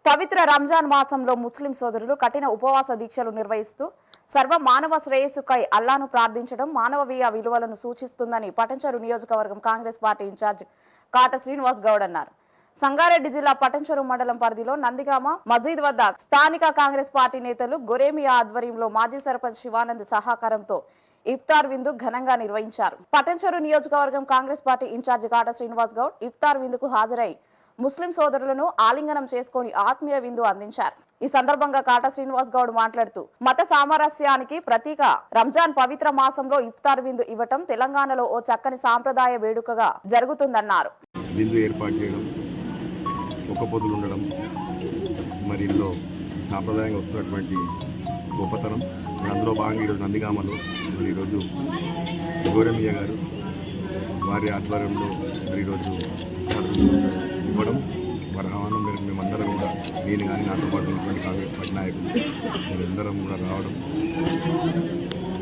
పవిత్ర రంజాన్ మాసంలో ముస్లిం సోదరులు కఠిన ఉపవాస దీక్షలు నిర్వహిస్తూ సర్వ మానవ శ్రేయస్సుకై అల్లాను ప్రార్థించడం మానవీయ విలువలను సూచిస్తుందని పటంచెరు నియోజకవర్గం కాంగ్రెస్ పార్టీ ఇన్ఛార్జ్ కాట శ్రీనివాస్ గౌడ్ అన్నారు. సంగారెడ్డి జిల్లా పటంచెరు మండలం పరిధిలో నందిగామ మజీద్ వద్ద స్థానిక కాంగ్రెస్ పార్టీ నేతలు గొరేమియా ఆధ్వర్యంలో మాజీ సర్పంచ్ శివానంద్ సహకారంతో ఇఫ్తార్ విందు ఘనంగా నిర్వహించారు. పటంచెరు నియోజకవర్గం కాంగ్రెస్ పార్టీ ఇన్ఛార్జ్ కాట శ్రీనివాస్ గౌడ్ ఇఫ్తార్ విందుకు హాజరై ముస్లిం సోదరులను ఆలింగనం చేసుకుని ఆత్మీయ విందు అందించారు. ఈ సందర్భంగా కాట శ్రీనివాస్ గౌడ్ మాట్లాడుతూ మత సామరస్యానికి ప్రతీక రంజాన్ పవిత్ర మాసంలో ఇఫ్తార్ విందు ఇవ్వటం తెలంగాణలో ఓ చక్కని సాంప్రదాయ వేడుకగా జరుగుతుందన్నారు. విందు ఏర్పాటు చేయడం, ఒక్క పొద్దులు ఉండడం, మరి ఇందులో సాంప్రదాయంగా వస్తున్నటువంటి గొప్పతనం. అందులో భాగంగా ఈరోజు నందిగామలో మరి ఈరోజు గోరమియ్య గారు వారి ఆధ్వర్యంలో మరి ఈరోజు ఇవ్వడం, వారి ఆహ్వానం మేరకు మేమందరం కూడా, నేను కానీ నాతో పాటు ఉన్నటువంటి కాంగ్రెస్ పార్టీ నాయకులు మేమందరం కూడా రావడం,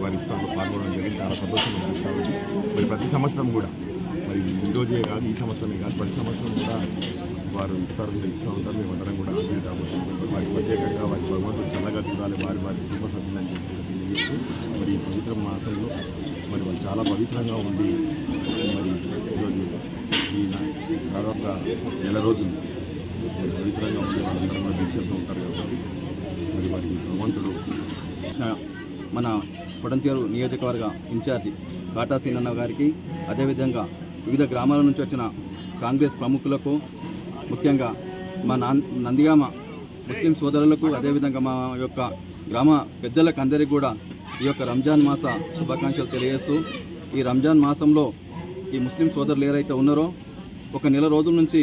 వారి ఇఫ్తార్లో పాల్గొనడం జరిగింది. చాలా సంతోషం అనిపిస్తాము. మరి ప్రతి సంవత్సరం కూడా, మరి ఈరోజే కాదు, ఈ సంవత్సరమే కాదు, ప్రతి సంవత్సరం కూడా వారు ఇఫ్తార్లు ఇస్తూ ఉంటారు. మేమందరం కూడా ఆందోళన కాబట్టి వారికి ప్రత్యేకంగా వారి భగవంతుడు చల్లగా చూడాలి, వారి కుటుంబ సభ్యులని చెప్పి తెలియజేస్తూ మరి ఈ పవిత్ర మాసంలో మరి వాళ్ళు చాలా పవిత్రంగా ఉండి మరి ఈరోజు ఈ దాదాపుగా నెల రోజులు పవిత్రంగా ఉండి వాళ్ళందరూ కూడా దీక్షలతో ఉంటారు కాబట్టి మరి వారికి భగవంతుడు మన పటంచెరు నియోజకవర్గ ఇన్ఛార్జి కాటా సీనన్న గారికి, అదేవిధంగా వివిధ గ్రామాల నుంచి వచ్చిన కాంగ్రెస్ ప్రముఖులకు, ముఖ్యంగా మా నందిగామ ముస్లిం సోదరులకు, అదేవిధంగా మా యొక్క గ్రామ పెద్దలకు అందరికీ కూడా ఈ యొక్క రంజాన్ మాస శుభాకాంక్షలు తెలియజేస్తూ, ఈ రంజాన్ మాసంలో ఈ ముస్లిం సోదరులు ఏదైతే ఉన్నారో ఒక నెల రోజుల నుంచి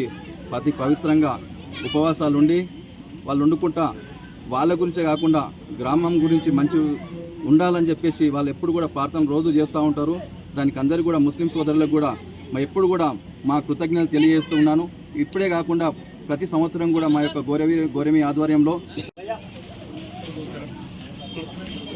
అతి పవిత్రంగా ఉపవాసాలు ఉండి వాళ్ళు వండుకుంటా వాళ్ళ గురించే కాకుండా గ్రామం గురించి మంచి ఉండాలని చెప్పేసి వాళ్ళు ఎప్పుడు కూడా ప్రార్థన రోజు చేస్తూ ఉంటారు. దానికి అందరికీ కూడా ముస్లిం సోదరులకు కూడా ఎప్పుడు కూడా మా కృతజ్ఞతలు తెలియజేస్తూ ఉన్నాను. ఇప్పుడే కాకుండా ప్రతి సంవత్సరం కూడా మా యొక్క గోరెమి ఆధ్వర్యంలో